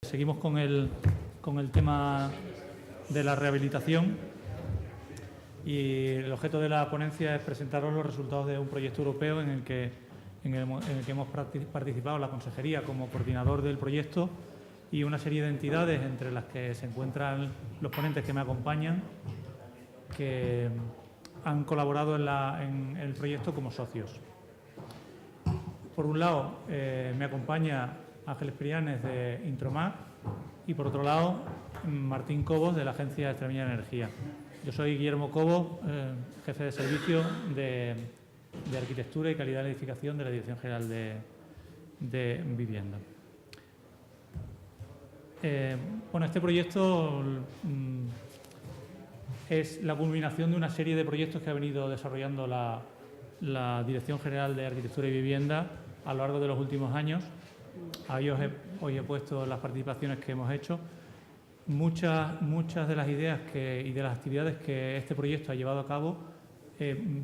Seguimos con el tema de la rehabilitación y el objeto de la ponencia es presentaros los resultados de un proyecto europeo en el que hemos participado la Consejería como coordinador del proyecto y una serie de entidades, entre las que se encuentran los ponentes que me acompañan, que han colaborado en el proyecto como socios. Por un lado, me acompaña Ángeles Prianes de Intromag y, por otro lado, Martín Cobos de la Agencia Extremeña de Energía. Yo soy Guillermo Cobos, jefe de servicio de Arquitectura y Calidad de Edificación de la Dirección General de Vivienda. Bueno, este proyecto es la culminación de una serie de proyectos que ha venido desarrollando la Dirección General de Arquitectura y Vivienda a lo largo de los últimos años. Ahí hoy he puesto las participaciones que hemos hecho. Muchas de las ideas y de las actividades que este proyecto ha llevado a cabo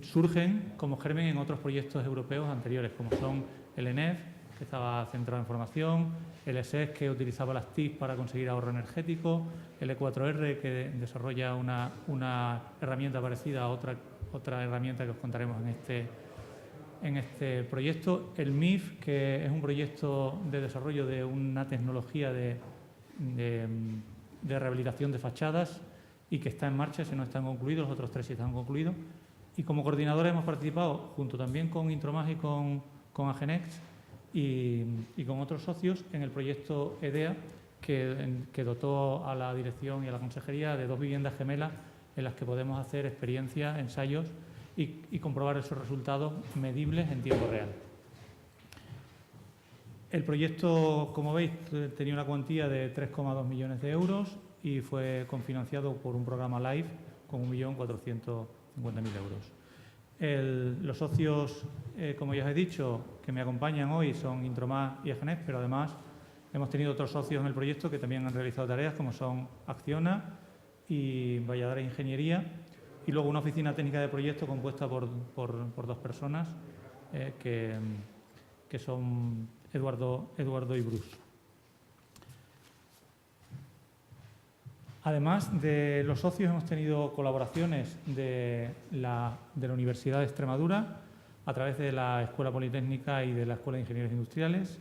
surgen como germen en otros proyectos europeos anteriores, como son el ENEF, que estaba centrado en formación, el ESES, que utilizaba las TIC para conseguir ahorro energético, el E4R, que desarrolla una herramienta parecida a otra herramienta que os contaremos en este proyecto, el MIF, que es un proyecto de desarrollo de una tecnología de rehabilitación de fachadas y que está en marcha, si no están concluidos, los otros 3 sí están concluidos. Y como coordinadores hemos participado, junto también con Intromag y con Agenex y con otros socios, en el proyecto EDEA, que dotó a la dirección y a la consejería de 2 viviendas gemelas en las que podemos hacer experiencias, ensayos y comprobar esos resultados medibles en tiempo real. El proyecto, como veis, tenía una cuantía de 3,2 millones de euros y fue confinanciado por un programa LIFE con 1.450.000 euros. Los socios, como ya os he dicho, que me acompañan hoy son Intromag y Agenex, pero además hemos tenido otros socios en el proyecto que también han realizado tareas, como son Acciona y Valladares Ingeniería, y luego una oficina técnica de proyecto compuesta por 2 personas que son Eduardo y Bruce. Además de los socios, hemos tenido colaboraciones de la Universidad de Extremadura a través de la Escuela Politécnica y de la Escuela de Ingenieros Industriales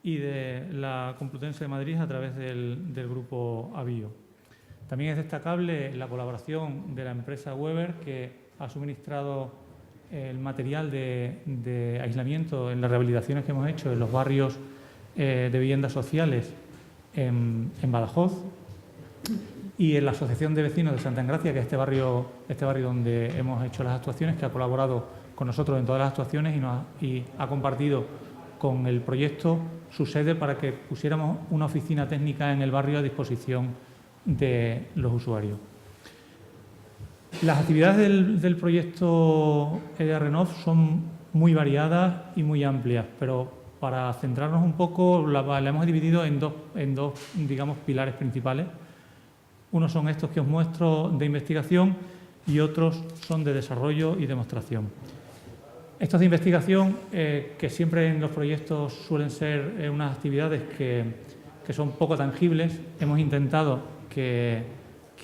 y de la Complutense de Madrid a través del grupo Avío. También es destacable la colaboración de la empresa Weber, que ha suministrado el material de aislamiento en las rehabilitaciones que hemos hecho en los barrios de viviendas sociales en Badajoz, y en la Asociación de Vecinos de Santa Engracia, que es este barrio donde hemos hecho las actuaciones, que ha colaborado con nosotros en todas las actuaciones y ha compartido con el proyecto su sede para que pusiéramos una oficina técnica en el barrio a disposición de los usuarios. Las actividades del proyecto EDEA Renov son muy variadas y muy amplias, pero para centrarnos un poco la hemos dividido en dos, digamos, pilares principales. Unos son estos que os muestro de investigación y otros son de desarrollo y demostración. Estos de investigación, que siempre en los proyectos suelen ser unas actividades que son poco tangibles, hemos intentado que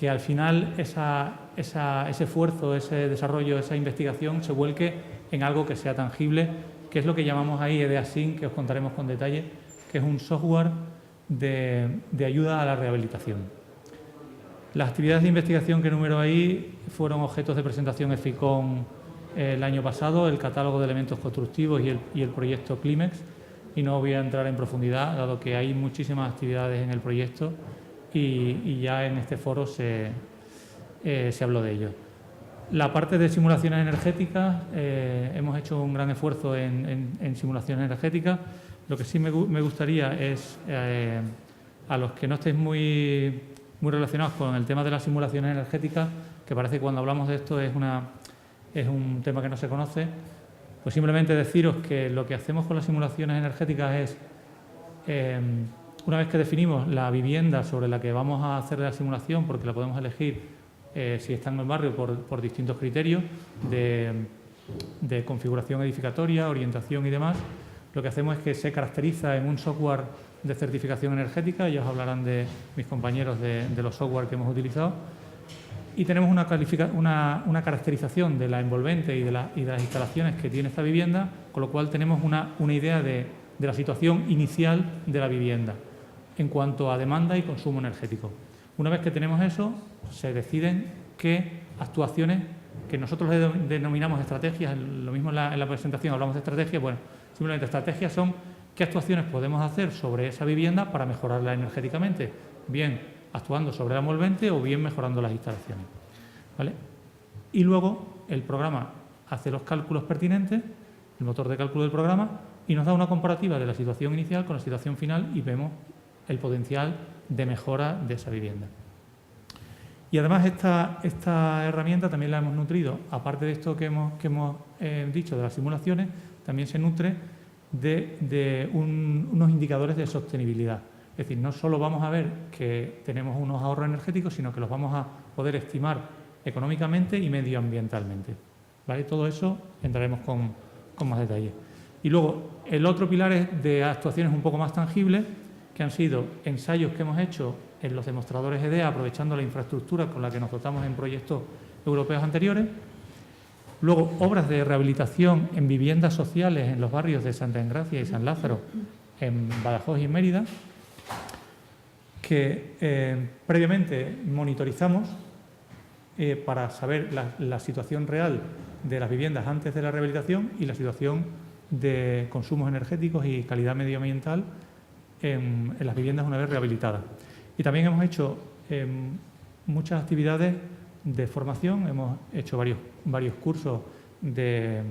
al final ese esfuerzo, ese desarrollo, esa investigación se vuelque en algo que sea tangible, que es lo que llamamos ahí EDEASync, que os contaremos con detalle, que es un software de ayuda a la rehabilitación. Las actividades de investigación que enumero ahí fueron objetos de presentación en FICON el año pasado, el catálogo de elementos constructivos y el proyecto Climex, y no voy a entrar en profundidad, dado que hay muchísimas actividades en el proyecto y ya en este foro se habló de ello. La parte de simulaciones energéticas, hemos hecho un gran esfuerzo en simulaciones energéticas. Lo que sí me gustaría es, a los que no estéis muy relacionados con el tema de las simulaciones energéticas, que parece que cuando hablamos de esto es un tema que no se conoce, pues simplemente deciros que lo que hacemos con las simulaciones energéticas es, una vez que definimos la vivienda sobre la que vamos a hacer la simulación, porque la podemos elegir si está en el barrio por distintos criterios de configuración edificatoria, orientación y demás, lo que hacemos es que se caracteriza en un software de certificación energética. Ellos hablarán de mis compañeros de los software que hemos utilizado. Y tenemos una caracterización de la envolvente y de las instalaciones que tiene esta vivienda, con lo cual tenemos una idea de la situación inicial de la vivienda en cuanto a demanda y consumo energético. Una vez que tenemos eso, se deciden qué actuaciones, que nosotros denominamos estrategias, lo mismo en la presentación hablamos de estrategias, bueno, simplemente estrategias son qué actuaciones podemos hacer sobre esa vivienda para mejorarla energéticamente, bien actuando sobre la envolvente o bien mejorando las instalaciones, ¿vale? Y luego el programa hace los cálculos pertinentes, el motor de cálculo del programa, y nos da una comparativa de la situación inicial con la situación final y vemos el potencial de mejora de esa vivienda. Y además esta herramienta también la hemos nutrido, aparte de esto que hemos dicho de las simulaciones, también se nutre de unos indicadores de sostenibilidad. Es decir, no solo vamos a ver que tenemos unos ahorros energéticos, sino que los vamos a poder estimar económicamente y medioambientalmente, ¿vale? Todo eso entraremos con más detalle. Y luego, el otro pilar es de actuaciones un poco más tangibles, que han sido ensayos que hemos hecho en los demostradores EDEA, aprovechando la infraestructura con la que nos dotamos en proyectos europeos anteriores. Luego, obras de rehabilitación en viviendas sociales en los barrios de Santa Engracia y San Lázaro, en Badajoz y en Mérida, que previamente monitorizamos para saber la situación real de las viviendas antes de la rehabilitación y la situación de consumos energéticos y calidad medioambiental en las viviendas una vez rehabilitadas. Y también hemos hecho muchas actividades de formación, hemos hecho varios cursos de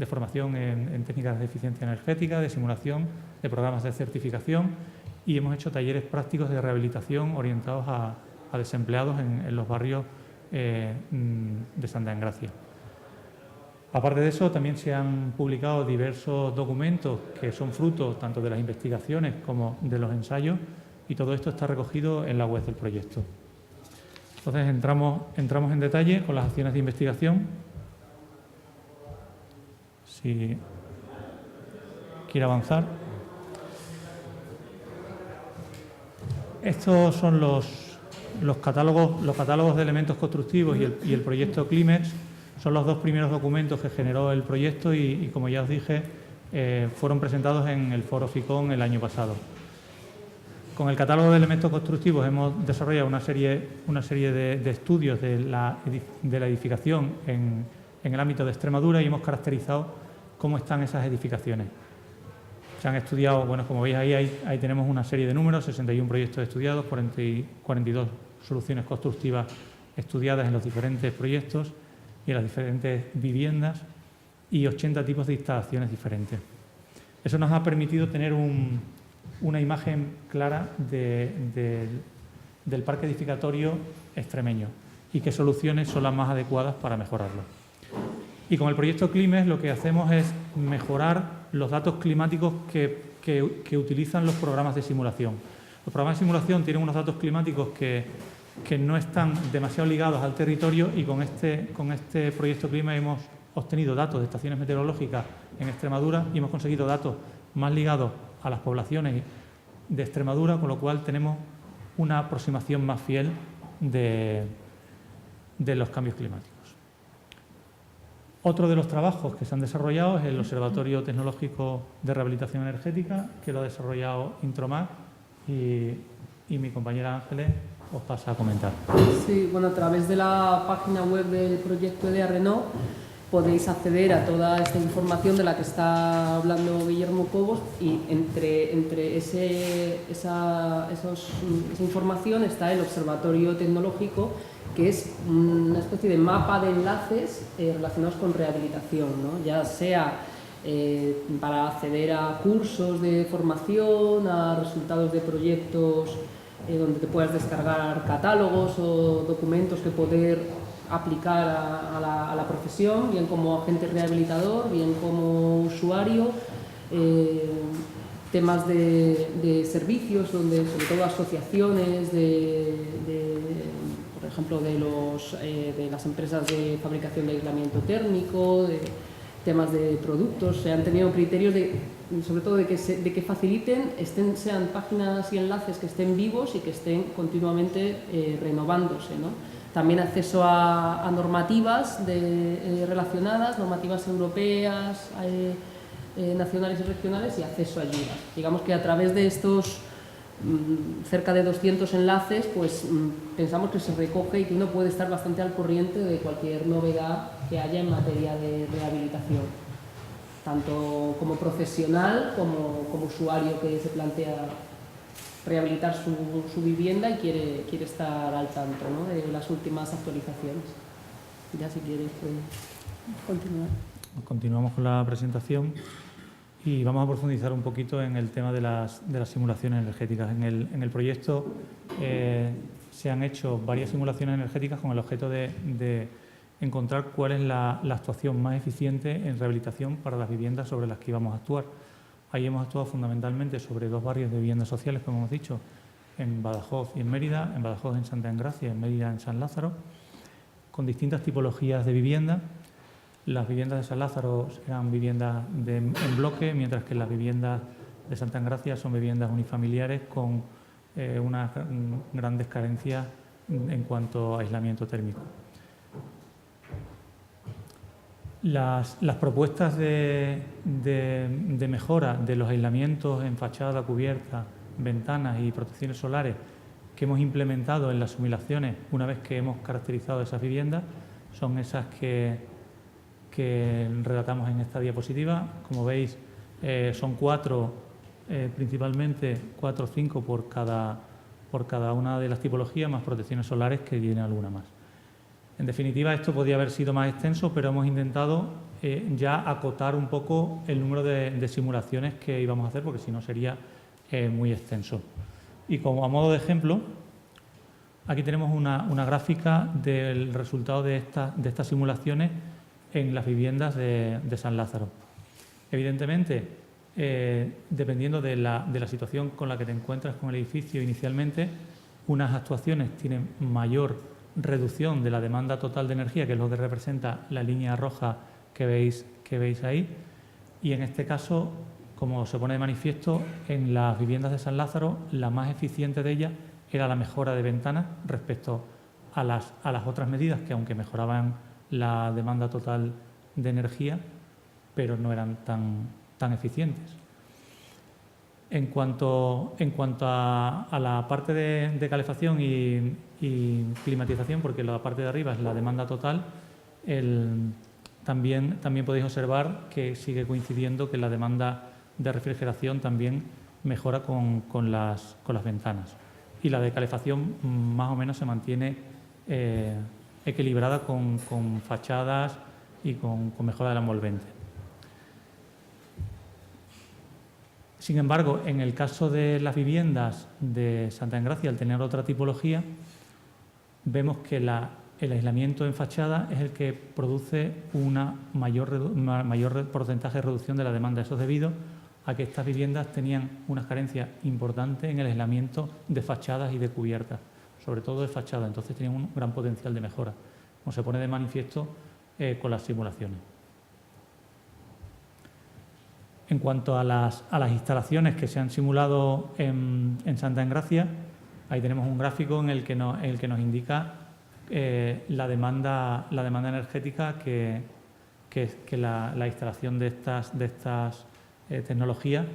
formación en técnicas de eficiencia energética, de simulación, de programas de certificación, y hemos hecho talleres prácticos de rehabilitación orientados a desempleados en los barrios de Santa Engracia. Aparte de eso, también se han publicado diversos documentos que son fruto tanto de las investigaciones como de los ensayos, y todo esto está recogido en la web del proyecto. Entonces entramos en detalle con las acciones de investigación. Si quiere avanzar. Estos son los catálogos de elementos constructivos y el proyecto Climex. Son los dos primeros documentos que generó el proyecto y como ya os dije, fueron presentados en el foro FICON el año pasado. Con el catálogo de elementos constructivos hemos desarrollado una serie de estudios de la edificación en el ámbito de Extremadura y hemos caracterizado cómo están esas edificaciones. Se han estudiado, bueno, como veis ahí tenemos una serie de números, 61 proyectos estudiados, 42 soluciones constructivas estudiadas en los diferentes proyectos y en las diferentes viviendas y 80 tipos de instalaciones diferentes. Eso nos ha permitido tener una imagen clara del parque edificatorio extremeño y qué soluciones son las más adecuadas para mejorarlo. Y con el proyecto Climex lo que hacemos es mejorar los datos climáticos que utilizan los programas de simulación. Los programas de simulación tienen unos datos climáticos que no están demasiado ligados al territorio y con este proyecto Climex hemos obtenido datos de estaciones meteorológicas en Extremadura y hemos conseguido datos más ligados a las poblaciones de Extremadura, con lo cual tenemos una aproximación más fiel de los cambios climáticos. Otro de los trabajos que se han desarrollado es el Observatorio Tecnológico de Rehabilitación Energética, que lo ha desarrollado Intromac y mi compañera Ángeles os pasa a comentar. Sí, bueno, a través de la página web del proyecto EDEA Renault podéis acceder a toda esta información de la que está hablando Guillermo Cobos y entre esa información está el Observatorio Tecnológico, que es una especie de mapa de enlaces relacionados con rehabilitación, ¿no? Ya sea para acceder a cursos de formación, a resultados de proyectos donde te puedas descargar catálogos o documentos que poder aplicar a la profesión, bien como agente rehabilitador, bien como usuario, temas de servicios, donde sobre todo asociaciones por ejemplo, de las empresas de fabricación de aislamiento térmico, temas de productos, se han tenido criterios sobre todo de que faciliten, sean páginas y enlaces que estén vivos y que estén continuamente renovándose, ¿no? También acceso a normativas relacionadas, normativas europeas, nacionales y regionales, y acceso a ayudas. Digamos que a través de estos cerca de 200 enlaces, pues pensamos que se recoge y que uno puede estar bastante al corriente de cualquier novedad que haya en materia de rehabilitación, tanto como profesional como usuario que se plantea rehabilitar su vivienda y quiere estar al tanto, ¿no?, de las últimas actualizaciones. Ya si quieres puedes continuar. Continuamos con la presentación y vamos a profundizar un poquito en el tema de las simulaciones energéticas. En el proyecto se han hecho varias simulaciones energéticas con el objeto de encontrar cuál es la actuación más eficiente en rehabilitación para las viviendas sobre las que íbamos a actuar. Ahí hemos actuado fundamentalmente sobre 2 barrios de viviendas sociales, como hemos dicho, en Badajoz y en Mérida, en Badajoz en Santa Engracia, en Mérida en San Lázaro, con distintas tipologías de vivienda. Las viviendas de San Lázaro eran viviendas en bloque, mientras que las viviendas de Santa Engracia son viviendas unifamiliares con unas grandes carencias en cuanto a aislamiento térmico. Las propuestas de mejora de los aislamientos en fachada, cubierta, ventanas y protecciones solares que hemos implementado en las simulaciones una vez que hemos caracterizado esas viviendas son esas que relatamos en esta diapositiva. Como veis, son 4, principalmente 4 o 5 por cada una de las tipologías, más protecciones solares que tiene alguna más. En definitiva, esto podría haber sido más extenso, pero hemos intentado ya acotar un poco el número de simulaciones que íbamos a hacer, porque si no sería muy extenso. Y como a modo de ejemplo, aquí tenemos una gráfica del resultado de estas simulaciones en las viviendas de San Lázaro. Evidentemente, dependiendo de la situación con la que te encuentras con el edificio inicialmente, unas actuaciones tienen mayor reducción de la demanda total de energía, que es lo que representa la línea roja que veis ahí, y en este caso, como se pone de manifiesto, en las viviendas de San Lázaro la más eficiente de ellas era la mejora de ventanas respecto a las otras medidas que, aunque mejoraban la demanda total de energía, pero no eran tan eficientes. En cuanto a la parte de calefacción y climatización, porque la parte de arriba es la demanda total, también podéis observar que sigue coincidiendo que la demanda de refrigeración también mejora con las ventanas. Y la de calefacción más o menos se mantiene equilibrada con fachadas y con mejora del envolvente. Sin embargo, en el caso de las viviendas de Santa Engracia, al tener otra tipología, vemos que el aislamiento en fachada es el que produce una mayor porcentaje de reducción de la demanda. Eso es debido a que estas viviendas tenían unas carencias importantes en el aislamiento de fachadas y de cubiertas, sobre todo de fachada, entonces tenían un gran potencial de mejora, como se pone de manifiesto con las simulaciones. En cuanto a las instalaciones que se han simulado en Santa Engracia, ahí tenemos un gráfico en el que nos indica la demanda energética que la instalación de estas tecnologías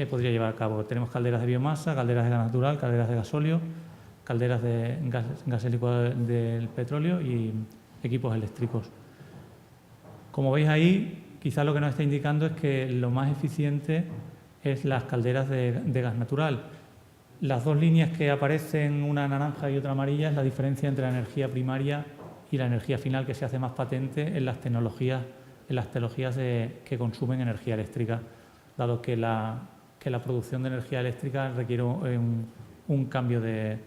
podría llevar a cabo. Tenemos calderas de biomasa, calderas de gas natural, calderas de gasóleo, calderas de gas licuado del petróleo y equipos eléctricos. Como veis ahí, quizás lo que nos está indicando es que lo más eficiente es las calderas de gas natural. Las 2 líneas que aparecen, una naranja y otra amarilla, es la diferencia entre la energía primaria y la energía final, que se hace más patente en las tecnologías que consumen energía eléctrica, dado que la producción de energía eléctrica requiere un cambio de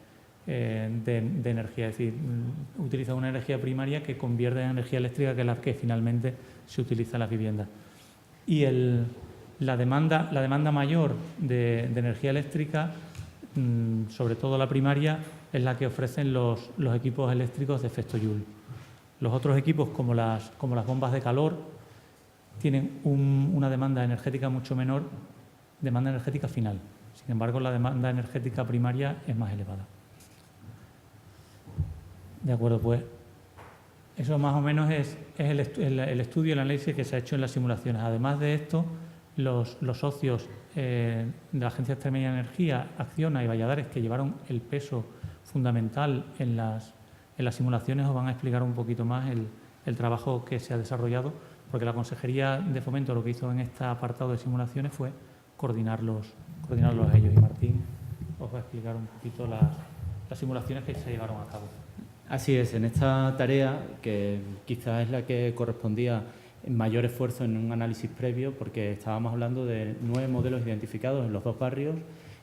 energía, es decir, utiliza una energía primaria que convierte en energía eléctrica, que es la que finalmente se utiliza en las viviendas. Y la demanda mayor de energía eléctrica, sobre todo la primaria, es la que ofrecen los equipos eléctricos de efecto Joule. Los otros equipos, como las bombas de calor, tienen una demanda energética mucho menor, demanda energética final. Sin embargo, la demanda energética primaria es más elevada. De acuerdo, pues eso más o menos es el estudio, el análisis que se ha hecho en las simulaciones. Además de esto, los socios de la Agencia Extremeña de Energía, Acciona y Valladares, que llevaron el peso fundamental en las simulaciones, os van a explicar un poquito más el trabajo que se ha desarrollado, porque la Consejería de Fomento lo que hizo en este apartado de simulaciones fue coordinarlos a ellos. Y Martín os va a explicar un poquito las simulaciones que se llevaron a cabo. Así es, en esta tarea, que quizás es la que correspondía mayor esfuerzo en un análisis previo, porque estábamos hablando de 9 modelos identificados en los 2 barrios.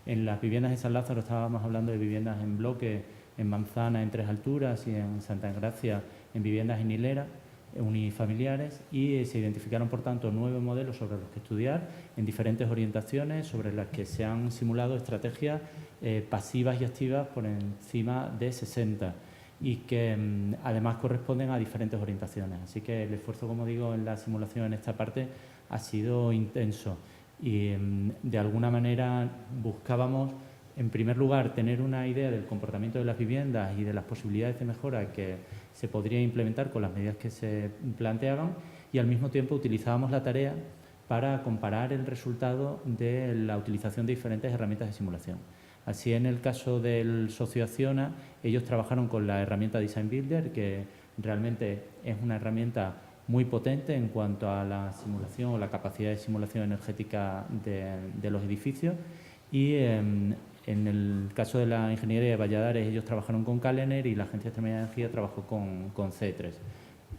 En las viviendas de San Lázaro estábamos hablando de viviendas en bloque, en Manzana en 3 alturas y en Santa Engracia en viviendas en hilera, unifamiliares, y se identificaron, por tanto, 9 modelos sobre los que estudiar en diferentes orientaciones, sobre las que se han simulado estrategias pasivas y activas por encima de 60 y que además corresponden a diferentes orientaciones. Así que el esfuerzo, como digo, en la simulación en esta parte ha sido intenso y de alguna manera buscábamos, en primer lugar, tener una idea del comportamiento de las viviendas y de las posibilidades de mejora que se podría implementar con las medidas que se planteaban, y al mismo tiempo utilizábamos la tarea para comparar el resultado de la utilización de diferentes herramientas de simulación. Así, en el caso del socio Acciona, ellos trabajaron con la herramienta Design Builder, que realmente es una herramienta muy potente en cuanto a la simulación o la capacidad de simulación energética de los edificios, y en el caso de la ingeniería de Valladares, ellos trabajaron con Calener y la Agencia Extremeña de Energía trabajó con C3.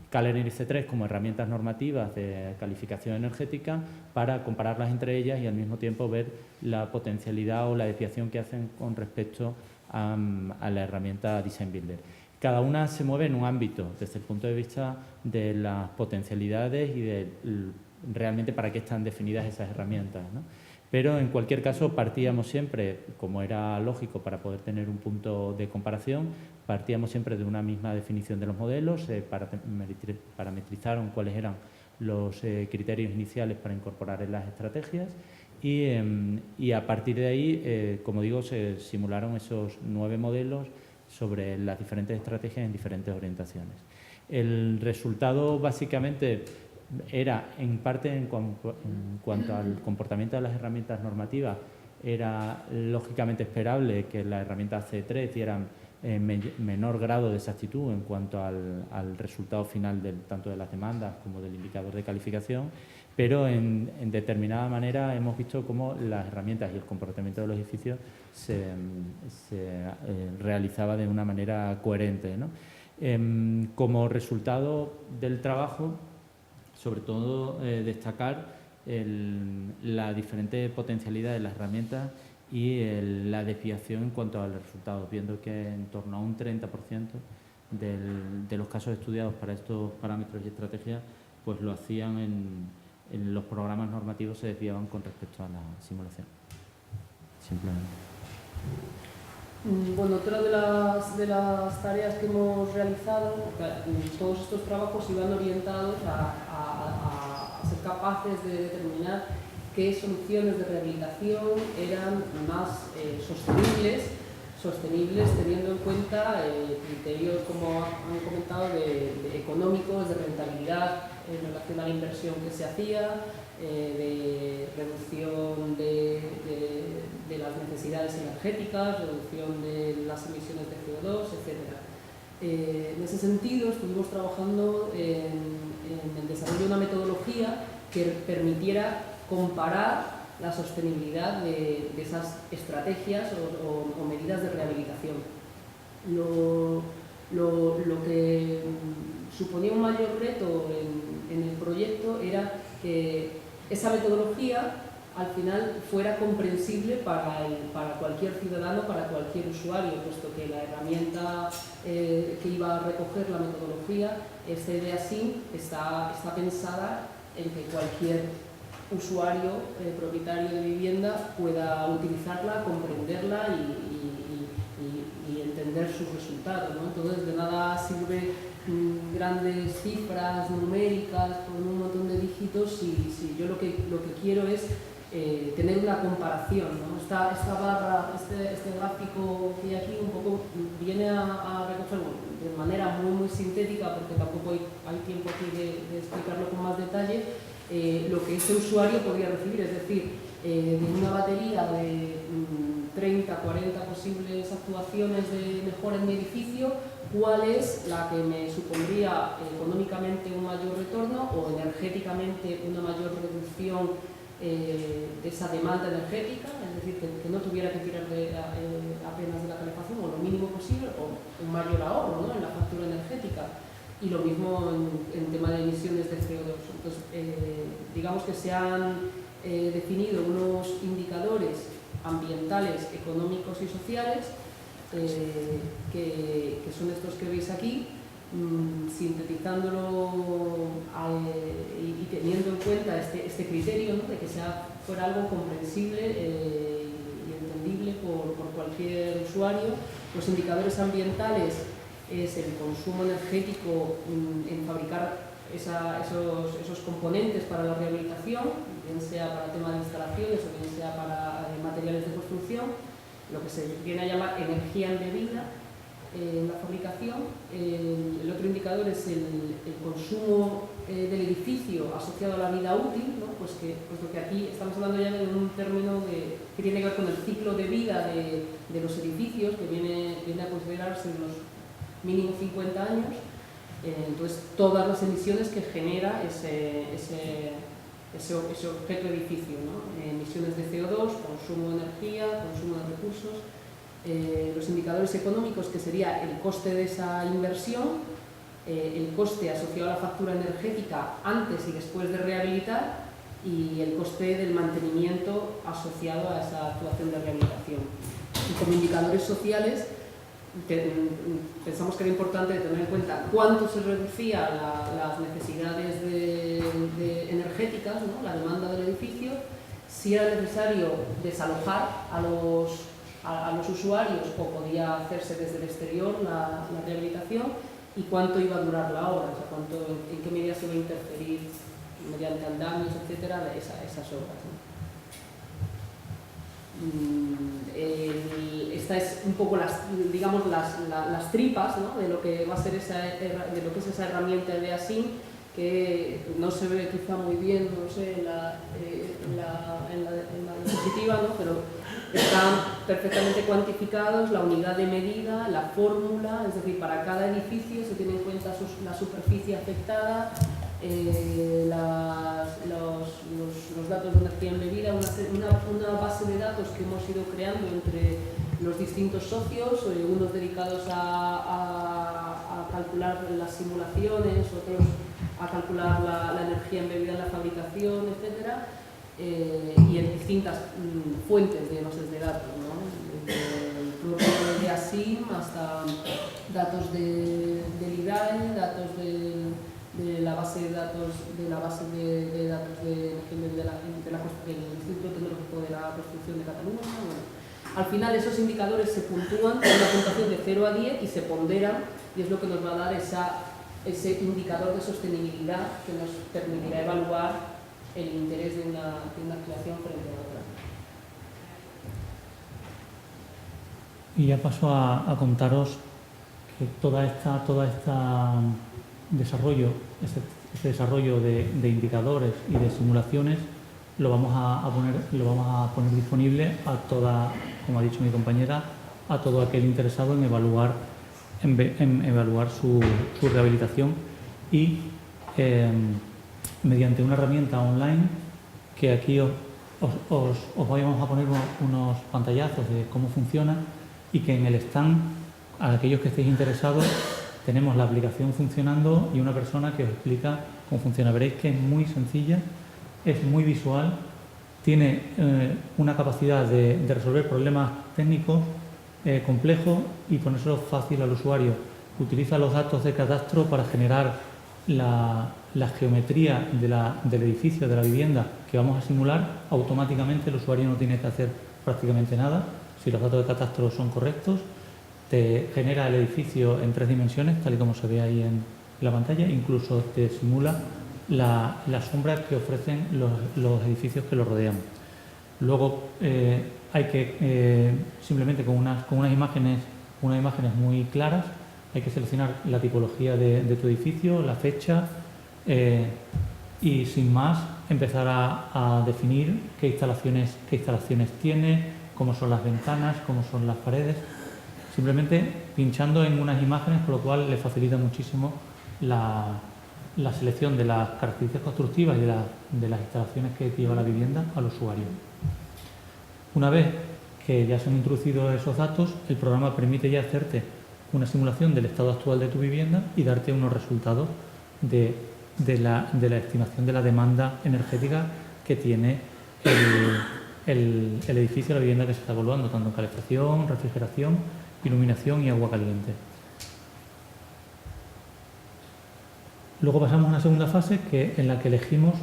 Calener y C3 como herramientas normativas de calificación energética para compararlas entre ellas y al mismo tiempo ver la potencialidad o la desviación que hacen con respecto a la herramienta Design Builder. Cada una se mueve en un ámbito desde el punto de vista de las potencialidades y de realmente para qué están definidas esas herramientas, ¿no? Pero en cualquier caso partíamos siempre, como era lógico para poder tener un punto de comparación, partíamos siempre de una misma definición de los modelos, parametrizaron cuáles eran los criterios iniciales para incorporar en las estrategias y a partir de ahí, como digo, se simularon esos 9 modelos sobre las diferentes estrategias en diferentes orientaciones. El resultado básicamente era, en parte, en cuanto al comportamiento de las herramientas normativas, era lógicamente esperable que las herramientas C3 dieran menor grado de exactitud en cuanto al resultado final tanto de las demandas como del indicador de calificación, pero en determinada manera hemos visto cómo las herramientas y el comportamiento de los edificios se realizaba de una manera coherente, ¿no? Como resultado del trabajo, sobre todo destacar la diferente potencialidad de las herramientas y la desviación en cuanto a los resultados, viendo que en torno a un 30% de los casos estudiados para estos parámetros y estrategias pues lo hacían en los programas normativos, se desviaban con respecto a la simulación. Simplemente. Bueno, otra de las tareas que hemos realizado, todos estos trabajos iban orientados a ser capaces de determinar qué soluciones de rehabilitación eran más sostenibles teniendo en cuenta criterios, como han comentado, de económicos, de rentabilidad en relación a la inversión que se hacía, de reducción de las necesidades energéticas, reducción de las emisiones de CO2, etc. En ese sentido, estuvimos trabajando en el desarrollo de una metodología que permitiera comparar la sostenibilidad de esas estrategias o medidas de rehabilitación. Lo que suponía un mayor reto en el proyecto era que esa metodología al final fuera comprensible para cualquier ciudadano, para cualquier usuario, puesto que la herramienta que iba a recoger la metodología, este DASIN, está pensada en que cualquier usuario propietario de vivienda pueda utilizarla, comprenderla y entender entender sus resultados, ¿no? Entonces, de nada sirve grandes cifras numéricas con un montón de dígitos si yo lo que quiero es tener una comparación, ¿no? Esta barra, este gráfico que hay aquí un poco viene a recoger, bueno, de manera muy sintética, porque tampoco hay tiempo aquí de explicarlo con más detalle, lo que ese usuario podría recibir, es decir, de una batería de 30, 40 posibles actuaciones de mejora en mi edificio, cuál es la que me supondría económicamente un mayor retorno o energéticamente una mayor reducción de esa demanda energética, es decir, que no tuviera que tirar apenas de la calefacción o lo mínimo posible, o un mayor ahorro, ¿no?, en la factura energética. Y lo mismo en tema de emisiones de CO2. Entonces, digamos que se han definido unos indicadores ambientales, económicos y sociales que son estos que veis aquí, sintetizándolo y teniendo en cuenta este criterio, ¿no?, de que fuera algo comprensible y entendible por cualquier usuario. Los indicadores ambientales es el consumo energético en fabricar esos componentes para la rehabilitación, bien sea para tema de instalaciones o bien sea para materiales de construcción, lo que se viene a llamar energía embebida en la fabricación. El otro indicador es el consumo del edificio asociado a la vida útil, ¿no? Pues lo que aquí estamos hablando ya de un término que tiene que ver con el ciclo de vida de los edificios, que viene a considerarse unos mínimo 50 años. Entonces, todas las emisiones que genera ese objeto edificio, ¿no? Emisiones de CO2, consumo de energía, consumo de recursos. Los indicadores económicos, que sería el coste de esa inversión, el coste asociado a la factura energética antes y después de rehabilitar, y el coste del mantenimiento asociado a esa actuación de rehabilitación. Y como indicadores sociales, pensamos que era importante tener en cuenta cuánto se reducía las necesidades energéticas, ¿no?, la demanda del edificio, si era necesario desalojar a los usuarios o podía hacerse desde el exterior la rehabilitación, y cuánto iba a durar la obra, o sea, en qué medida se iba a interferir mediante andamios, etcétera, esas obras, ¿no? Esta es un poco las tripas, ¿no?, de lo que va a ser de lo que es esa herramienta de ASIM, que no se ve quizá muy bien, no sé, en la diapositiva, ¿no?, pero están perfectamente cuantificados la unidad de medida, la fórmula, es decir, para cada edificio se tiene en cuenta la superficie afectada, los datos de energía embebida, una base de datos que hemos ido creando entre los distintos socios, unos dedicados a calcular las simulaciones, otros a calcular la energía embebida en la fabricación, etcétera, y en distintas fuentes de bases de datos, ¿no?, desde el propio de ASIM hasta datos del IDAE, datos de la base de datos de energía embebida del Instituto Tecnológico de la Construcción de Cataluña. Bueno, al final esos indicadores se puntúan con una puntuación de 0 a 10 y se ponderan, y es lo que nos va a dar ese indicador de sostenibilidad que nos permitirá evaluar el interés de una actuación frente a otra. Y ya paso a contaros que este desarrollo de indicadores y de simulaciones lo vamos a poner disponible a toda, como ha dicho mi compañera, a todo aquel interesado en evaluar su rehabilitación, y mediante una herramienta online que aquí os vamos a poner unos pantallazos de cómo funciona, y que en el stand, a aquellos que estéis interesados, tenemos la aplicación funcionando y una persona que os explica cómo funciona. Veréis que es muy sencilla, es muy visual, tiene una capacidad de resolver problemas técnicos complejos y ponérselo fácil al usuario. Utiliza los datos de catastro para generar la geometría del edificio, de la vivienda que vamos a simular. Automáticamente el usuario no tiene que hacer prácticamente nada si los datos de catastro son correctos, te genera el edificio en 3 dimensiones, tal y como se ve ahí en la pantalla, incluso te simula la sombra que ofrecen los edificios que lo rodean. Luego hay que, simplemente con unas imágenes muy claras, hay que seleccionar la tipología de tu edificio, la fecha y sin más empezar a definir qué instalaciones tiene, cómo son las ventanas, cómo son las paredes. Simplemente pinchando en unas imágenes, con lo cual le facilita muchísimo la selección de las características constructivas y de las instalaciones que lleva la vivienda al usuario. Una vez que ya se han introducido esos datos, el programa permite ya hacerte una simulación del estado actual de tu vivienda y darte unos resultados de la estimación de la demanda energética que tiene el edificio, la vivienda que se está evaluando, tanto en calefacción, refrigeración, iluminación y agua caliente. Luego pasamos a una segunda fase en la que elegimos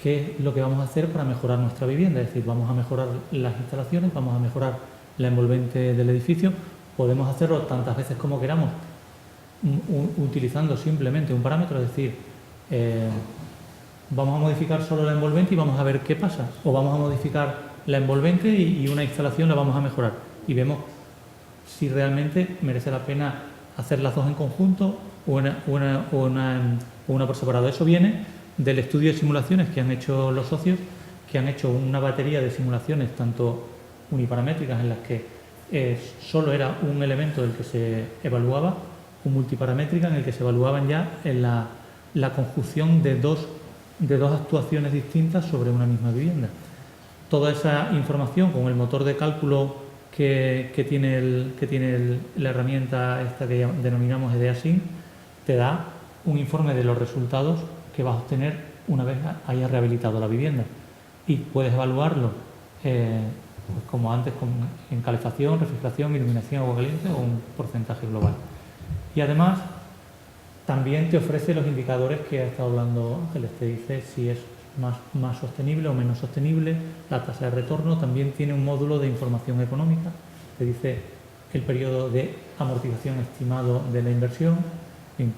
qué es lo que vamos a hacer para mejorar nuestra vivienda. Es decir, vamos a mejorar las instalaciones, vamos a mejorar la envolvente del edificio. Podemos hacerlo tantas veces como queramos, utilizando simplemente un parámetro, es decir, vamos a modificar solo la envolvente y vamos a ver qué pasa. O vamos a modificar la envolvente y una instalación la vamos a mejorar. Y vemos si realmente merece la pena hacer las dos en conjunto o una por separado. Eso viene del estudio de simulaciones que han hecho los socios, que han hecho una batería de simulaciones tanto uniparamétricas en las que solo era un elemento del que se evaluaba, o multiparamétrica en el que se evaluaban ya en la conjunción de dos actuaciones distintas sobre una misma vivienda. Toda esa información con el motor de cálculo que tiene la herramienta esta que denominamos EDEASync, te da un informe de los resultados que vas a obtener una vez hayas rehabilitado la vivienda, y puedes evaluarlo pues como antes en calefacción, refrigeración, iluminación, agua caliente o un porcentaje global. Y además también te ofrece los indicadores que ha estado hablando Ángeles, te dice si es más sostenible o menos sostenible, la tasa de retorno. También tiene un módulo de información económica, te dice el periodo de amortización estimado de la inversión. En fin,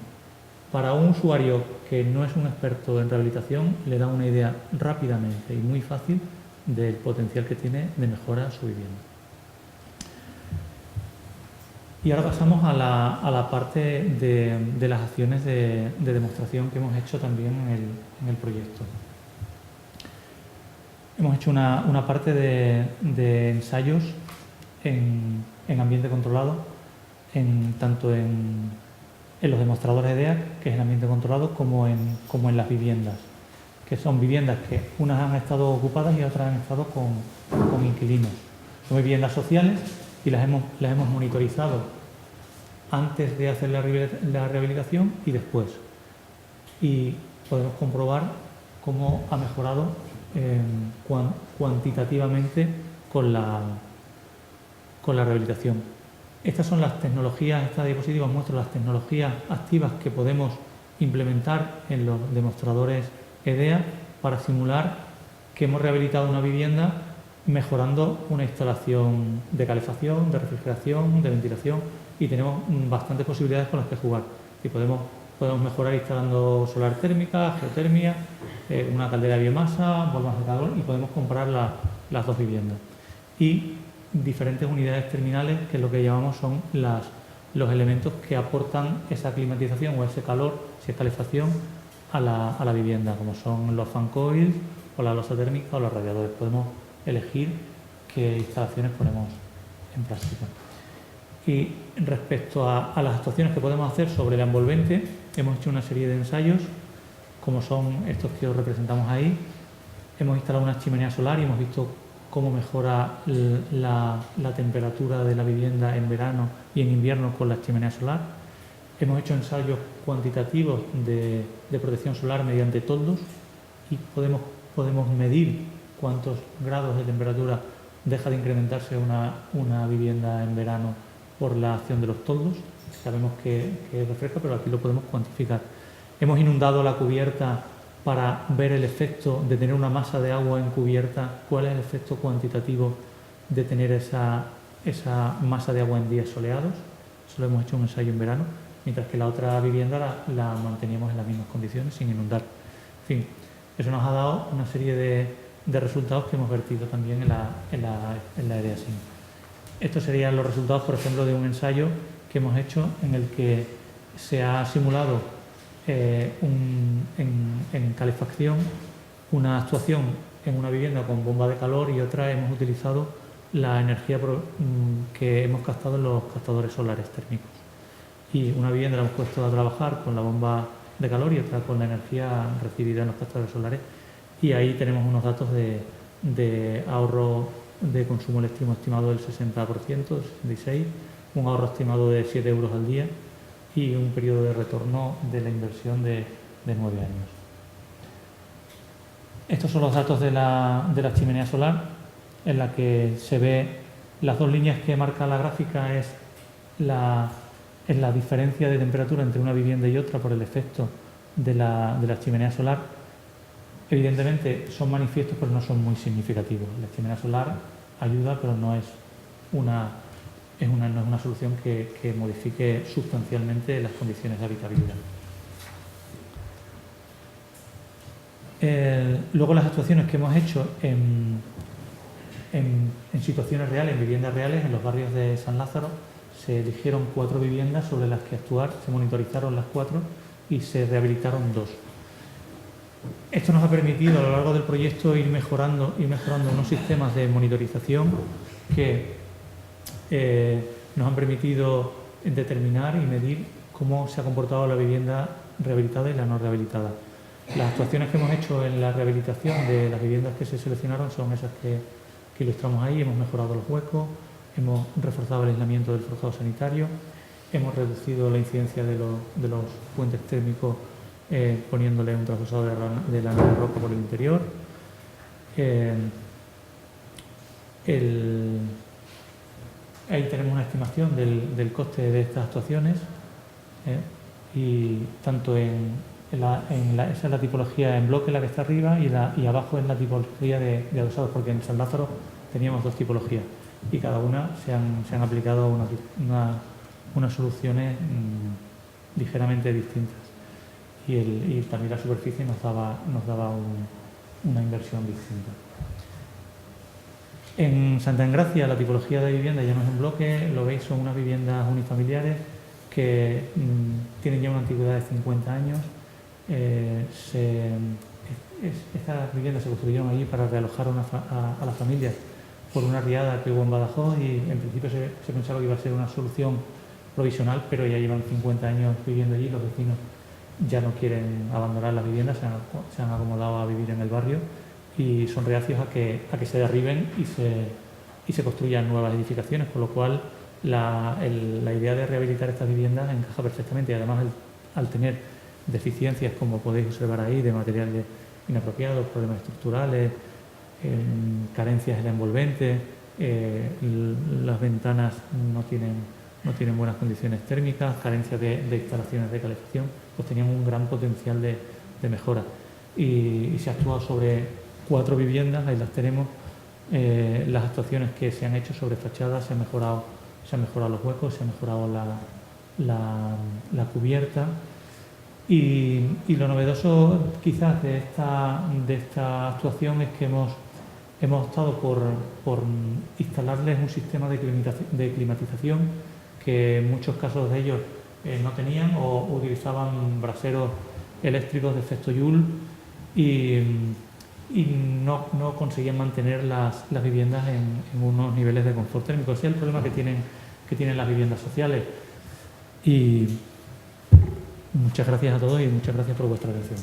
para un usuario que no es un experto en rehabilitación, le da una idea rápidamente y muy fácil del potencial que tiene de mejora a su vivienda. Y ahora pasamos a la parte de las acciones de demostración que hemos hecho también en el proyecto. Hemos hecho una parte de ensayos en ambiente controlado, tanto en los demostradores de EDEA, que es el ambiente controlado, como en las viviendas, que son viviendas que unas han estado ocupadas y otras han estado con inquilinos. Son viviendas sociales y las hemos monitorizado antes de hacer la rehabilitación y después. Y podemos comprobar cómo ha mejorado cuantitativamente con la rehabilitación. Estas son las tecnologías, esta diapositiva muestra las tecnologías activas que podemos implementar en los demostradores EDEA para simular que hemos rehabilitado una vivienda mejorando una instalación de calefacción, de refrigeración, de ventilación, y tenemos bastantes posibilidades con las que jugar. Y podemos mejorar instalando solar térmica, geotermia, una caldera de biomasa, bombas de calor, y podemos comparar las dos viviendas. Y diferentes unidades terminales, que lo que llamamos son los elementos que aportan esa climatización o ese calor, si es calefacción, a la vivienda, como son los fan coils o la losa térmica o los radiadores. Podemos elegir qué instalaciones ponemos en práctica. Y respecto a las actuaciones que podemos hacer sobre la envolvente, hemos hecho una serie de ensayos, como son estos que os representamos ahí. Hemos instalado una chimenea solar y hemos visto cómo mejora la temperatura de la vivienda en verano y en invierno con la chimenea solar. Hemos hecho ensayos cuantitativos de protección solar mediante toldos y podemos medir cuántos grados de temperatura deja de incrementarse una vivienda en verano por la acción de los toldos. Sabemos que refresca, pero aquí lo podemos cuantificar. Hemos inundado la cubierta para ver el efecto de tener una masa de agua en cubierta, cuál es el efecto cuantitativo de tener esa esa masa de agua en días soleados. Eso lo hemos hecho un ensayo en verano, mientras que la otra vivienda la manteníamos en las mismas condiciones, sin inundar. En fin, eso nos ha dado una serie de resultados que hemos vertido también en la EDEASIN. Estos serían los resultados, por ejemplo, de un ensayo que hemos hecho en el que se ha simulado en calefacción una actuación en una vivienda con bomba de calor y otra hemos utilizado la energía que hemos captado en los captadores solares térmicos. Y una vivienda la hemos puesto a trabajar con la bomba de calor y otra con la energía recibida en los captadores solares, y ahí tenemos unos datos de ahorro de consumo eléctrico estimado del 60%, del 66%, un ahorro estimado de 7 euros al día y un periodo de retorno de la inversión de 9 años. Estos son los datos de la chimenea solar, en la que se ve las dos líneas que marca la gráfica es la diferencia de temperatura entre una vivienda y otra por el efecto de la chimenea solar. Evidentemente son manifiestos, pero no son muy significativos. La chimenea solar ayuda, pero no es una solución que modifique sustancialmente las condiciones de habitabilidad. Luego, las actuaciones que hemos hecho en situaciones reales, en viviendas reales, en los barrios de San Lázaro, se eligieron 4 viviendas sobre las que actuar, se monitorizaron las 4 y se rehabilitaron 2. Esto nos ha permitido a lo largo del proyecto ir mejorando unos sistemas de monitorización que nos han permitido determinar y medir cómo se ha comportado la vivienda rehabilitada y la no rehabilitada. Las actuaciones que hemos hecho en la rehabilitación de las viviendas que se seleccionaron son esas que ilustramos ahí. Hemos mejorado los huecos, hemos reforzado el aislamiento del forjado sanitario, hemos reducido la incidencia de los puentes térmicos poniéndole un trasvasado de lana de roca por el interior. Ahí tenemos una estimación del coste de estas actuaciones y tanto esa es la tipología en bloque, la que está arriba, y abajo es la tipología de adosados, porque en San Lázaro teníamos 2 tipologías y cada una se han aplicado unas soluciones ligeramente distintas, y también la superficie nos daba una inversión distinta. En Santa Engracia la tipología de vivienda ya no es en bloque, lo veis, son unas viviendas unifamiliares que tienen ya una antigüedad de 50 años. Estas viviendas se construyeron allí para realojar a las familias por una riada que hubo en Badajoz, y en principio se pensaba que iba a ser una solución provisional, pero ya llevan 50 años viviendo allí. Los vecinos ya no quieren abandonar las viviendas, se han acomodado a vivir en el barrio y son reacios a que se derriben y se construyan nuevas edificaciones, con lo cual la idea de rehabilitar estas viviendas encaja perfectamente, y además al tener deficiencias, como podéis observar ahí, de materiales inapropiados, problemas estructurales, carencias en la envolvente, las ventanas no tienen buenas condiciones térmicas, carencias de instalaciones de calefacción, pues tenían un gran potencial de mejora. Y se ha actuado sobre 4 viviendas, ahí las tenemos. Las actuaciones que se han hecho sobre fachadas, se han mejorado los huecos, se ha mejorado la cubierta. Y lo novedoso quizás de esta actuación es que hemos optado por instalarles un sistema de climatización que en muchos casos de ellos no tenían, o utilizaban braseros eléctricos de efecto Joule y no conseguían mantener las viviendas en unos niveles de confort térmico. Ese es el problema que tienen las viviendas sociales. Y muchas gracias a todos y muchas gracias por vuestra atención.